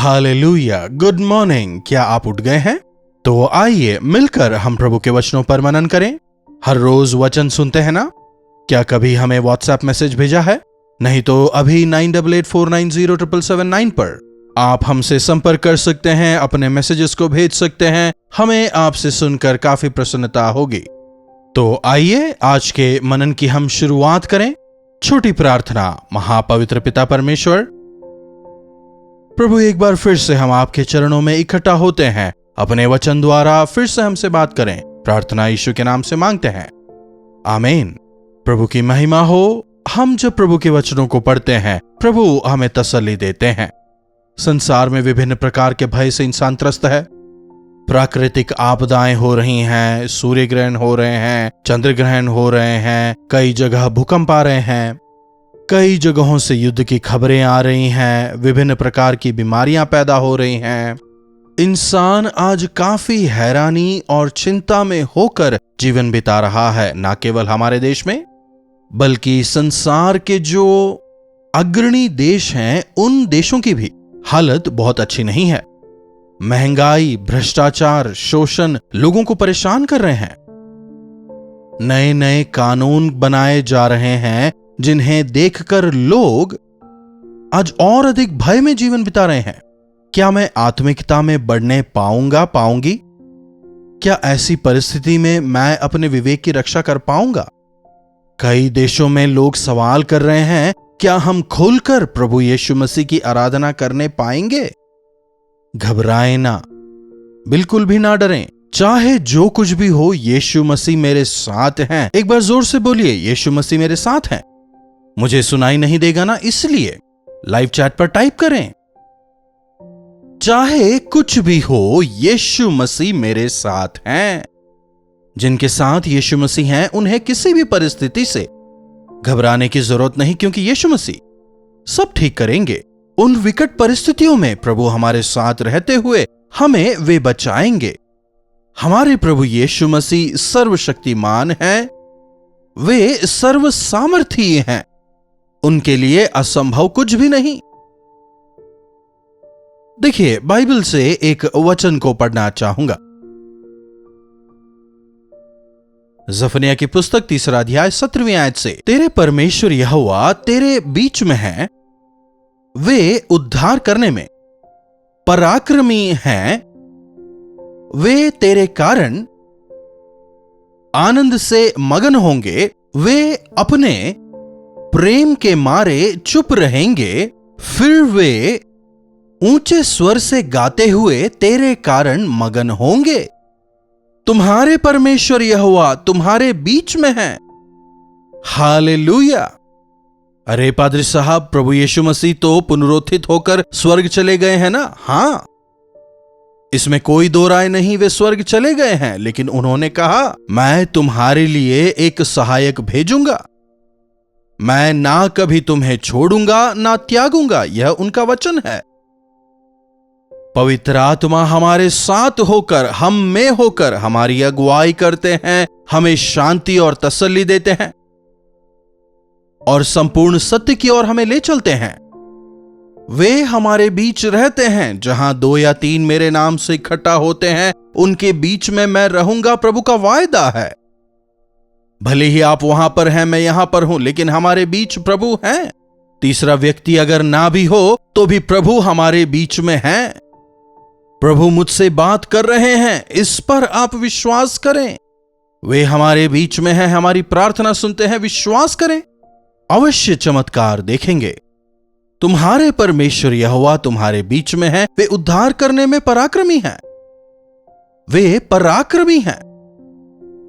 Hallelujah, good morning. क्या आप उठ गए हैं? तो आइए मिलकर हम प्रभु के वचनों पर मनन करें। हर रोज वचन सुनते हैं ना? क्या कभी हमें व्हाट्सएप मैसेज भेजा है? नहीं तो अभी 9884907779 पर आप हमसे संपर्क कर सकते हैं, अपने मैसेजेस को भेज सकते हैं। हमें आपसे सुनकर काफी प्रसन्नता होगी। तो आइए आज के मनन की हम शुरुआत करें। छोटी प्रार्थना। महापवित्र पिता परमेश्वर, प्रभु एक बार फिर से हम आपके चरणों में इकट्ठा होते हैं। अपने वचन द्वारा फिर से हमसे बात करें। प्रार्थना यीशु के नाम से मांगते हैं, आमीन। प्रभु की महिमा हो। हम जब प्रभु के वचनों को पढ़ते हैं, प्रभु हमें तसल्ली देते हैं। संसार में विभिन्न प्रकार के भय से इंसान त्रस्त है। प्राकृतिक आपदाएं हो रही हैं, सूर्य ग्रहण हो रहे हैं, चंद्र ग्रहण हो रहे हैं, कई जगह भूकंप आ रहे हैं, कई जगहों से युद्ध की खबरें आ रही हैं, विभिन्न प्रकार की बीमारियां पैदा हो रही हैं। इंसान आज काफी हैरानी और चिंता में होकर जीवन बिता रहा है। ना केवल हमारे देश में, बल्कि संसार के जो अग्रणी देश हैं, उन देशों की भी हालत बहुत अच्छी नहीं है। महंगाई, भ्रष्टाचार, शोषण लोगों को परेशान कर रहे हैं। नए नए कानून बनाए जा रहे हैं जिन्हें देखकर लोग आज और अधिक भय में जीवन बिता रहे हैं। क्या मैं आत्मिकता में बढ़ने पाऊंगी? क्या ऐसी परिस्थिति में मैं अपने विवेक की रक्षा कर पाऊंगा? कई देशों में लोग सवाल कर रहे हैं, क्या हम खुलकर प्रभु यीशु मसीह की आराधना करने पाएंगे? घबराएं ना, बिल्कुल भी ना डरें। चाहे जो कुछ भी हो, यीशु मसीह मेरे साथ हैं। एक बार जोर से बोलिए, यीशु मसीह मेरे साथ हैं। मुझे सुनाई नहीं देगा ना, इसलिए लाइव चैट पर टाइप करें, चाहे कुछ भी हो, यीशु मसीह मेरे साथ हैं। जिनके साथ यीशु मसीह हैं, उन्हें किसी भी परिस्थिति से घबराने की जरूरत नहीं, क्योंकि यीशु मसीह सब ठीक करेंगे। उन विकट परिस्थितियों में प्रभु हमारे साथ रहते हुए हमें वे बचाएंगे। हमारे प्रभु यीशु मसीह सर्वशक्तिमान हैं, वे सर्व सामर्थी हैं। उनके लिए असंभव कुछ भी नहीं। देखिए, बाइबल से एक वचन को पढ़ना चाहूंगा। जफनिया की पुस्तक 3 अध्याय 17वीं आयत से, तेरे परमेश्वर यहोवा तेरे बीच में हैं, वे उद्धार करने में पराक्रमी हैं, वे तेरे कारण आनंद से मगन होंगे, वे अपने प्रेम के मारे चुप रहेंगे, फिर वे ऊंचे स्वर से गाते हुए तेरे कारण मगन होंगे। तुम्हारे परमेश्वर यहोवा तुम्हारे बीच में है। हालेलुया। अरे पादरी साहब, प्रभु यीशु मसीह तो पुनरुत्थित होकर स्वर्ग चले गए हैं ना? हां, इसमें कोई दो राय नहीं, वे स्वर्ग चले गए हैं। लेकिन उन्होंने कहा, मैं तुम्हारे लिए एक सहायक भेजूंगा, मैं ना कभी तुम्हें छोड़ूंगा ना त्यागूंगा। यह उनका वचन है। पवित्र आत्मा हमारे साथ होकर, हम में होकर हमारी अगुवाई करते हैं, हमें शांति और तसल्ली देते हैं और संपूर्ण सत्य की ओर हमें ले चलते हैं। वे हमारे बीच रहते हैं। जहां 2 या 3 मेरे नाम से इकट्ठा होते हैं, उनके बीच में मैं रहूंगा, प्रभु का वायदा है। भले ही आप वहां पर हैं, मैं यहां पर हूं, लेकिन हमारे बीच प्रभु हैं। तीसरा व्यक्ति अगर ना भी हो तो भी प्रभु हमारे बीच में हैं। प्रभु मुझसे बात कर रहे हैं, इस पर आप विश्वास करें। वे हमारे बीच में हैं, हमारी प्रार्थना सुनते हैं, विश्वास करें, अवश्य चमत्कार देखेंगे। तुम्हारे परमेश्वर यहोवा तुम्हारे बीच में है, वे उद्धार करने में पराक्रमी हैं, वे पराक्रमी हैं।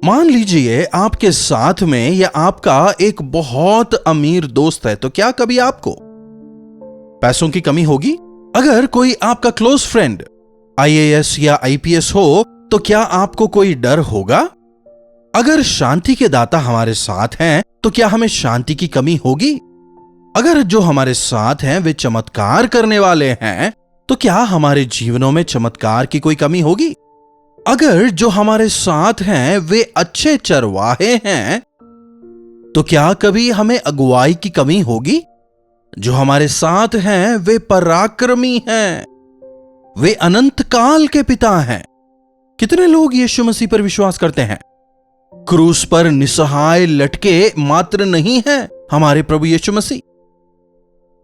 मान लीजिए आपके साथ में या आपका एक बहुत अमीर दोस्त है, तो क्या कभी आपको पैसों की कमी होगी? अगर कोई आपका क्लोज फ्रेंड IAS या IPS हो, तो क्या आपको कोई डर होगा? अगर शांति के दाता हमारे साथ हैं, तो क्या हमें शांति की कमी होगी? अगर जो हमारे साथ हैं वे चमत्कार करने वाले हैं, तो क्या हमारे जीवनों में चमत्कार की कोई कमी होगी? अगर जो हमारे साथ हैं वे अच्छे चरवाहे हैं, तो क्या कभी हमें अगुवाई की कमी होगी? जो हमारे साथ हैं वे पराक्रमी हैं, वे अनंत काल के पिता हैं। कितने लोग यीशु मसीह पर विश्वास करते हैं? क्रूस पर निसहाय लटके मात्र नहीं है हमारे प्रभु यीशु मसीह।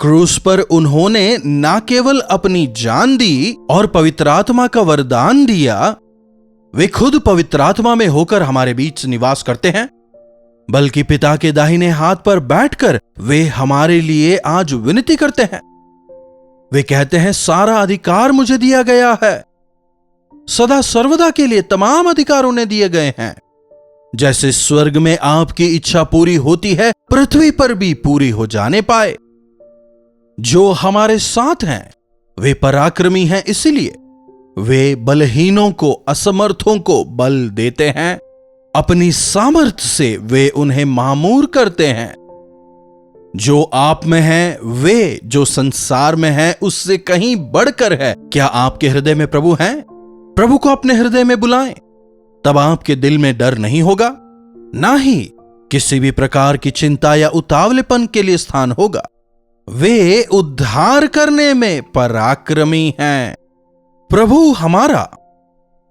क्रूस पर उन्होंने ना केवल अपनी जान दी और पवित्र आत्मा का वरदान दिया, वे खुद पवित्र आत्मा में होकर हमारे बीच निवास करते हैं, बल्कि पिता के दाहिने हाथ पर बैठकर वे हमारे लिए आज विनती करते हैं। वे कहते हैं, सारा अधिकार मुझे दिया गया है। सदा सर्वदा के लिए तमाम अधिकार उन्हें दिए गए हैं। जैसे स्वर्ग में आपकी इच्छा पूरी होती है, पृथ्वी पर भी पूरी हो जाने पाए। जो हमारे साथ हैं वे पराक्रमी हैं, इसलिए वे बलहीनों को, असमर्थों को बल देते हैं। अपनी सामर्थ्य से वे उन्हें मामूर करते हैं। जो आप में है वे जो संसार में है उससे कहीं बढ़कर है। क्या आपके हृदय में प्रभु हैं? प्रभु को अपने हृदय में बुलाएं, तब आपके दिल में डर नहीं होगा, ना ही किसी भी प्रकार की चिंता या उतावलेपन के लिए स्थान होगा। वे उद्धार करने में पराक्रमी हैं। प्रभु हमारा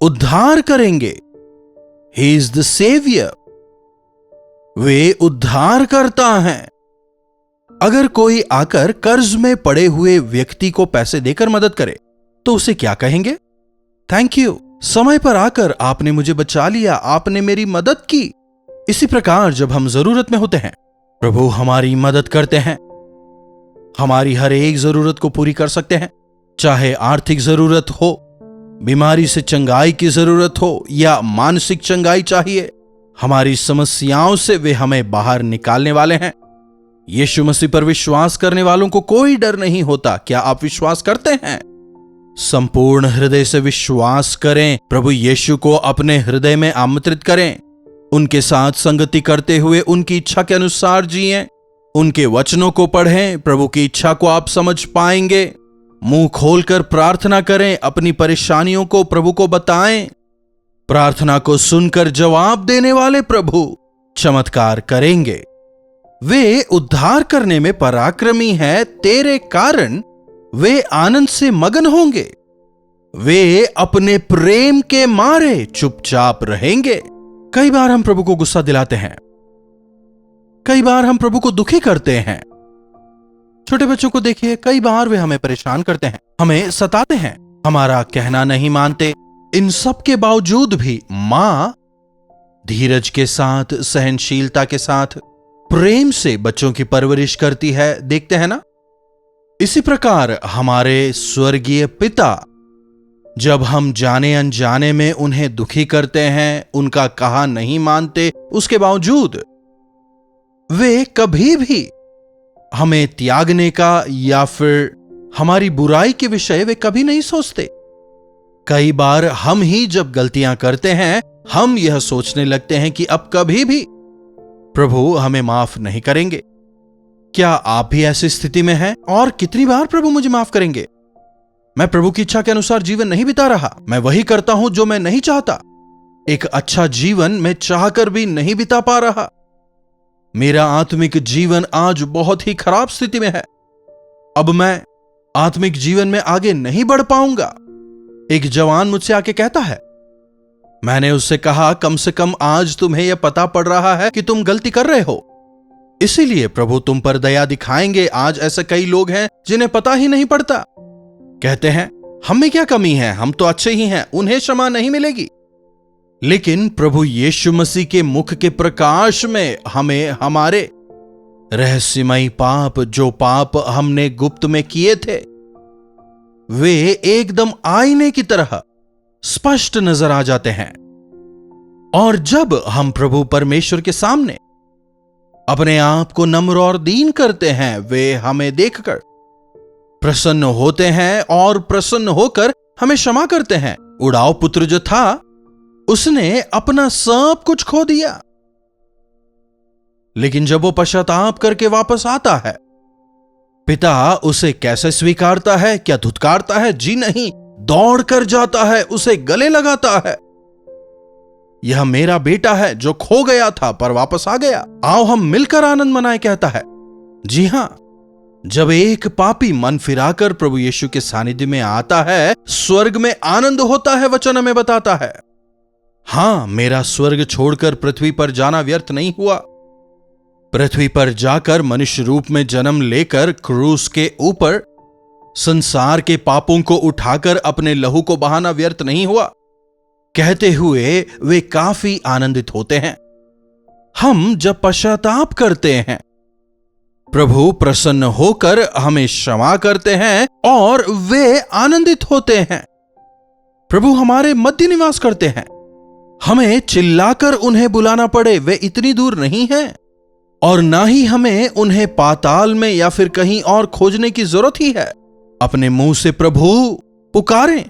उद्धार करेंगे। He is the saviour. वे उद्धार करता है। अगर कोई आकर कर्ज में पड़े हुए व्यक्ति को पैसे देकर मदद करे तो उसे क्या कहेंगे? थैंक यू, समय पर आकर आपने मुझे बचा लिया, आपने मेरी मदद की। इसी प्रकार जब हम जरूरत में होते हैं, प्रभु हमारी मदद करते हैं। हमारी हर एक जरूरत को पूरी कर सकते हैं, चाहे आर्थिक जरूरत हो, बीमारी से चंगाई की जरूरत हो या मानसिक चंगाई चाहिए। हमारी समस्याओं से वे हमें बाहर निकालने वाले हैं। यीशु मसीह पर विश्वास करने वालों को कोई डर नहीं होता। क्या आप विश्वास करते हैं? संपूर्ण हृदय से विश्वास करें। प्रभु यीशु को अपने हृदय में आमंत्रित करें। उनके साथ संगति करते हुए उनकी इच्छा के अनुसार जिएं। उनके वचनों को पढ़ें। प्रभु की इच्छा को आप समझ पाएंगे। मुंह खोलकर प्रार्थना करें। अपनी परेशानियों को प्रभु को बताएं। प्रार्थना को सुनकर जवाब देने वाले प्रभु चमत्कार करेंगे। वे उद्धार करने में पराक्रमी हैं। तेरे कारण वे आनंद से मगन होंगे। वे अपने प्रेम के मारे चुपचाप रहेंगे। कई बार हम प्रभु को गुस्सा दिलाते हैं, कई बार हम प्रभु को दुखी करते हैं। छोटे बच्चों को देखिए, कई बार वे हमें परेशान करते हैं, हमें सताते हैं, हमारा कहना नहीं मानते। इन सब के बावजूद भी मां धीरज के साथ, सहनशीलता के साथ, प्रेम से बच्चों की परवरिश करती है। देखते हैं ना? इसी प्रकार हमारे स्वर्गीय पिता, जब हम जाने अनजाने में उन्हें दुखी करते हैं, उनका कहा नहीं मानते, उसके बावजूद वे कभी भी हमें त्यागने का या फिर हमारी बुराई के विषय वे कभी नहीं सोचते। कई बार हम ही जब गलतियां करते हैं, हम यह सोचने लगते हैं कि अब कभी भी प्रभु हमें माफ नहीं करेंगे। क्या आप भी ऐसी स्थिति में हैं? और कितनी बार प्रभु मुझे माफ करेंगे? मैं प्रभु की इच्छा के अनुसार जीवन नहीं बिता रहा, मैं वही करता हूं जो मैं नहीं चाहता। एक अच्छा जीवन मैं चाहकर भी नहीं बिता पा रहा। मेरा आत्मिक जीवन आज बहुत ही खराब स्थिति में है। अब मैं आत्मिक जीवन में आगे नहीं बढ़ पाऊंगा। एक जवान मुझसे आके कहता है, मैंने उससे कहा, कम से कम आज तुम्हें यह पता पड़ रहा है कि तुम गलती कर रहे हो, इसीलिए प्रभु तुम पर दया दिखाएंगे। आज ऐसे कई लोग हैं जिन्हें पता ही नहीं पड़ता। कहते हैं, हम में क्या कमी है, हम तो अच्छे ही हैं, उन्हें क्षमा नहीं मिलेगी। लेकिन प्रभु यीशु मसीह के मुख के प्रकाश में हमें हमारे रहस्यमयी पाप, जो पाप हमने गुप्त में किए थे, वे एकदम आईने की तरह स्पष्ट नजर आ जाते हैं। और जब हम प्रभु परमेश्वर के सामने अपने आप को नम्र और दीन करते हैं, वे हमें देखकर प्रसन्न होते हैं और प्रसन्न होकर हमें क्षमा करते हैं। उड़ाव पुत्र जो था, उसने अपना सब कुछ खो दिया, लेकिन जब वो पश्चाताप करके वापस आता है, पिता उसे कैसे स्वीकारता है? क्या धुतकारता है? जी नहीं, दौड़ कर जाता है, उसे गले लगाता है। यह मेरा बेटा है जो खो गया था पर वापस आ गया, आओ हम मिलकर आनंद मनाएं, कहता है। जी हां, जब एक पापी मन फिराकर प्रभु यीशु के सानिध्य में आता है, स्वर्ग में आनंद होता है, वचन हमें बताता है। हां, मेरा स्वर्ग छोड़कर पृथ्वी पर जाना व्यर्थ नहीं हुआ। पृथ्वी पर जाकर मनुष्य रूप में जन्म लेकर क्रूस के ऊपर संसार के पापों को उठाकर अपने लहू को बहाना व्यर्थ नहीं हुआ, कहते हुए वे काफी आनंदित होते हैं। हम जब पश्चाताप करते हैं, प्रभु प्रसन्न होकर हमें क्षमा करते हैं और वे आनंदित होते हैं। प्रभु हमारे मध्य निवास करते हैं। हमें चिल्लाकर उन्हें बुलाना पड़े, वे इतनी दूर नहीं हैं, और ना ही हमें उन्हें पाताल में या फिर कहीं और खोजने की जरूरत ही है। अपने मुंह से प्रभु पुकारें,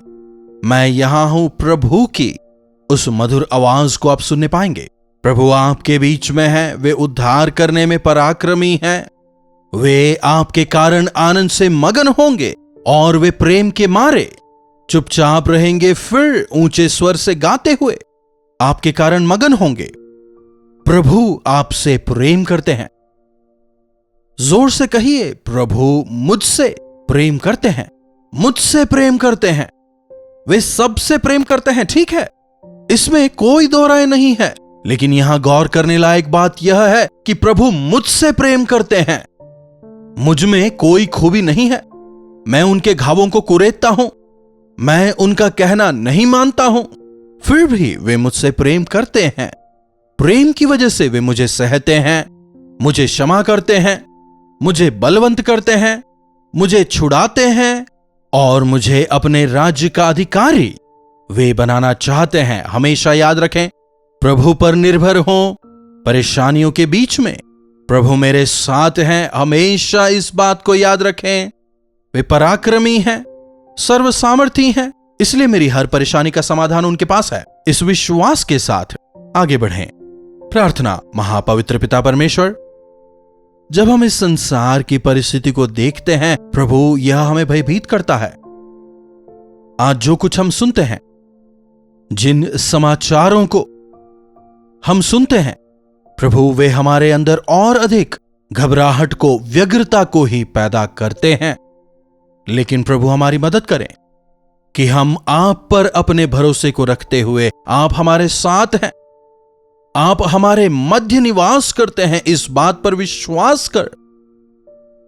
मैं यहां हूं प्रभु की उस मधुर आवाज को आप सुनने पाएंगे। प्रभु आपके बीच में है, वे उद्धार करने में पराक्रमी हैं। वे आपके कारण आनंद से मगन होंगे और वे प्रेम के मारे चुपचाप रहेंगे, फिर ऊंचे स्वर से गाते हुए आपके कारण मगन होंगे। प्रभु आपसे प्रेम करते हैं। जोर से कहिए, प्रभु मुझसे प्रेम करते हैं, मुझसे प्रेम करते हैं। वे सबसे प्रेम करते हैं, ठीक है, इसमें कोई दो राय नहीं है। लेकिन यहां गौर करने लायक बात यह है कि प्रभु मुझसे प्रेम करते हैं। मुझ में कोई खूबी नहीं है, मैं उनके घावों को कुरेदता हूं, मैं उनका कहना नहीं मानता हूं, फिर भी वे मुझसे प्रेम करते हैं। प्रेम की वजह से वे मुझे सहते हैं, मुझे क्षमा करते हैं, मुझे बलवंत करते हैं, मुझे छुड़ाते हैं और मुझे अपने राज्य का अधिकारी वे बनाना चाहते हैं। हमेशा याद रखें, प्रभु पर निर्भर हों। परेशानियों के बीच में प्रभु मेरे साथ हैं, हमेशा इस बात को याद रखें। वे पराक्रमी हैं, सर्वसामर्थी हैं, इसलिए मेरी हर परेशानी का समाधान उनके पास है। इस विश्वास के साथ आगे बढ़ें। प्रार्थना। महापवित्र पिता परमेश्वर, जब हम इस संसार की परिस्थिति को देखते हैं प्रभु, यह हमें भयभीत करता है। आज जो कुछ हम सुनते हैं, जिन समाचारों को हम सुनते हैं प्रभु, वे हमारे अंदर और अधिक घबराहट को, व्यग्रता को ही पैदा करते हैं। लेकिन प्रभु हमारी मदद करें कि हम आप पर अपने भरोसे को रखते हुए, आप हमारे साथ हैं, आप हमारे मध्य निवास करते हैं, इस बात पर विश्वास कर।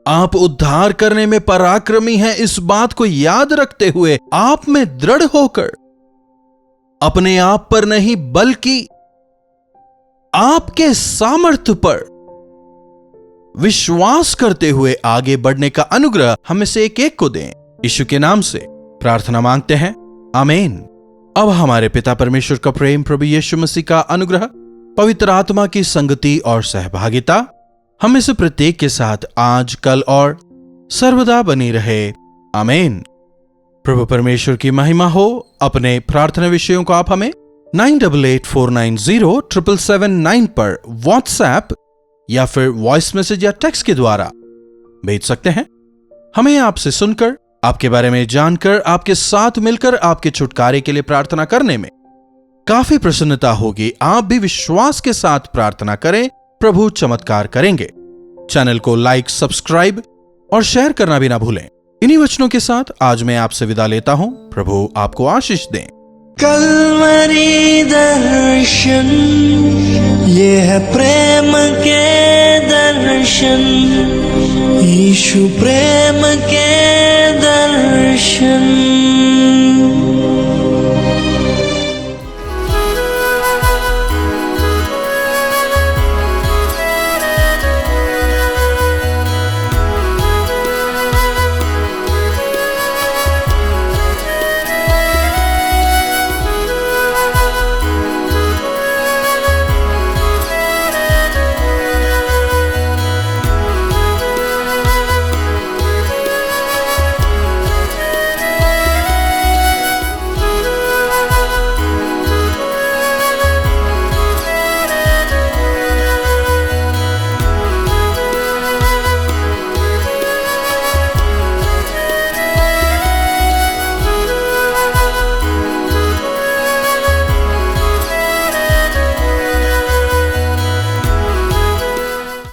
आप उद्धार करने में पराक्रमी हैं, इस बात को याद रखते हुए आप में दृढ़ होकर अपने आप पर नहीं बल्कि आपके सामर्थ्य पर विश्वास करते हुए आगे बढ़ने का अनुग्रह हमें से एक एक को दें। यीशु के नाम से प्रार्थना मांगते हैं, आमीन। अब हमारे पिता परमेश्वर का प्रेम, प्रभु यीशु मसीह का अनुग्रह, पवित्र आत्मा की संगति और सहभागिता हमें से प्रत्येक के साथ आज, कल और सर्वदा बनी रहे, आमीन। प्रभु परमेश्वर की महिमा हो। अपने प्रार्थना विषयों को आप हमें 9884907779 पर व्हाट्सएप या फिर वॉइस मैसेज या टेक्स्ट के द्वारा भेज सकते हैं। हमें आपसे सुनकर, आपके बारे में जानकर, आपके साथ मिलकर आपके छुटकारे के लिए प्रार्थना करने में काफी प्रसन्नता होगी। आप भी विश्वास के साथ प्रार्थना करें, प्रभु चमत्कार करेंगे। चैनल को लाइक, सब्सक्राइब और शेयर करना भी ना भूलें। इन्हीं वचनों के साथ आज मैं आपसे विदा लेता हूं। प्रभु आपको आशीष दें। कल्वरी दर्शन, ये है प्रेम के दर्शन, यीशु प्रेम के दर्शन।